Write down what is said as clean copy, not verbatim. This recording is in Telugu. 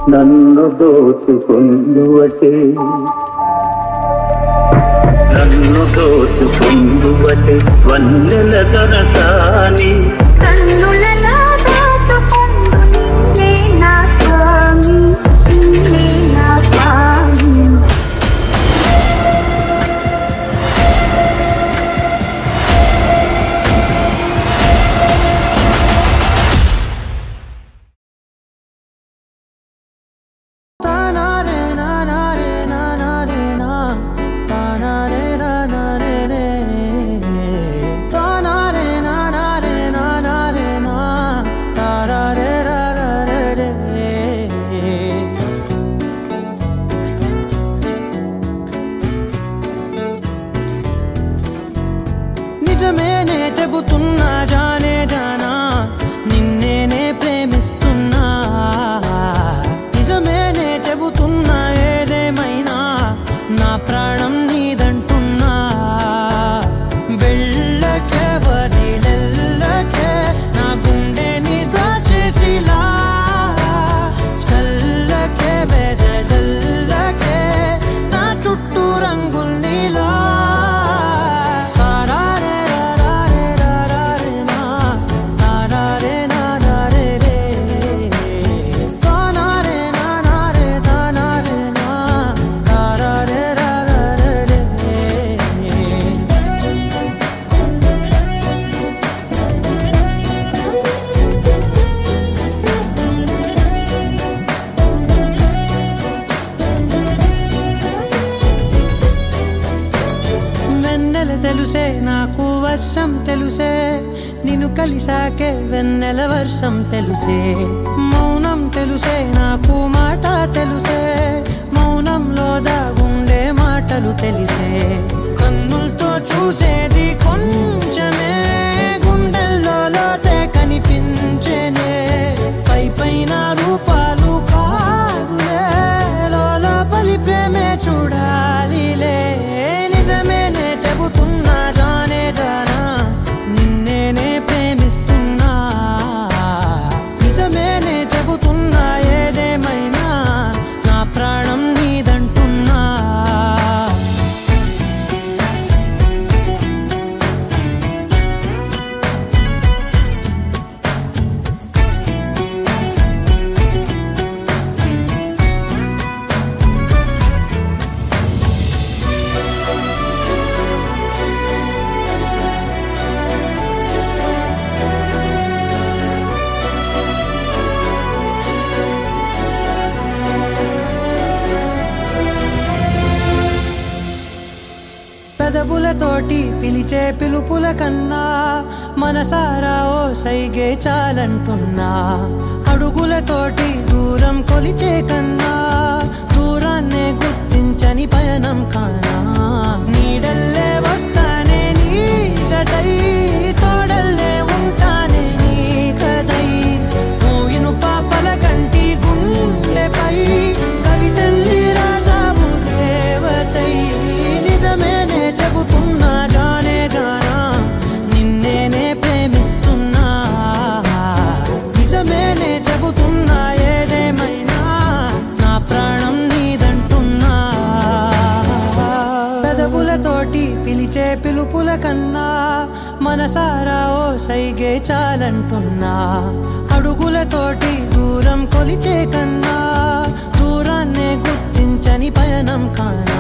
నన్ను దోచుకుందువటే నన్ను దోచుకుందువటే వన్నెల దొరసాని కన్నులలో దోచుకుందు నిన్నే నా స్వామి నిన్నే నా స్వామి నిజమేనే చెబుతున్నా జానే జానా నిన్నేనే ప్రేమిస్తున్నా నిజమేనే చెబుతున్నా ఏదేమైనా నా ప్రాణం నీదంటున్నా వెళ్ళకే వదిలెల్లకే నా గుండెని దాచేసిలా చల్లకే వెదజల్లకే నా చుట్టూ రంగుల్నిలా తెలుసే నాకు వర్షం తెలుసే నిన్ను కలిసాకే వెన్నెల వర్షం తెలుసే మౌనం తెలుసే నాకు మాట తెలుసే మౌనంలో దాగుండే మాటలు తెలిసే కన్నులతో చూసేది కొంచెమే గుండెల్లో లోతే కనిపించేనే పై పైన రూపాలు కాదులే లోపలి ప్రేమే చూడాలిలే నిజమేనే చెబుతున్నా జానే జానా నిన్నేనే ప్రేమిస్తున్నా నిజమేనే చెబుతున్నా ఏదేమైనా నా ప్రాణం నీదంటున్నా పెదవులతోటి పిలిచే పిలుపుల కన్నా మనసారా ఓ సైగే చాలంటున్నా అడుగులతోటి దూరం కొలిచే కన్నా దూరాన్నే గుర్తించని పయనం కానా నీడల్లే వస్తానే నీ జతై తోడల్లే ఉంటానే నీ కదై మోయిను పాపల కంటి గుండెపై కవితల్లి రాజావు దేవతై నిజమేనే చెబుతున్నా జానే జానా నిన్నేనే ప్రేమిస్తున్నా నిజమేనే చెబుతున్నా ఏదేమైనా నా ప్రాణం నీదంటున్నా పెదవులతోటి పిలిచే పిలుపుల కన్నా మనసారా ఓ సైగే చాలంటున్నా అడుగులతోటి దూరం కొలిచే కన్నా దూరాన్నే గుర్తించని పయనం కానా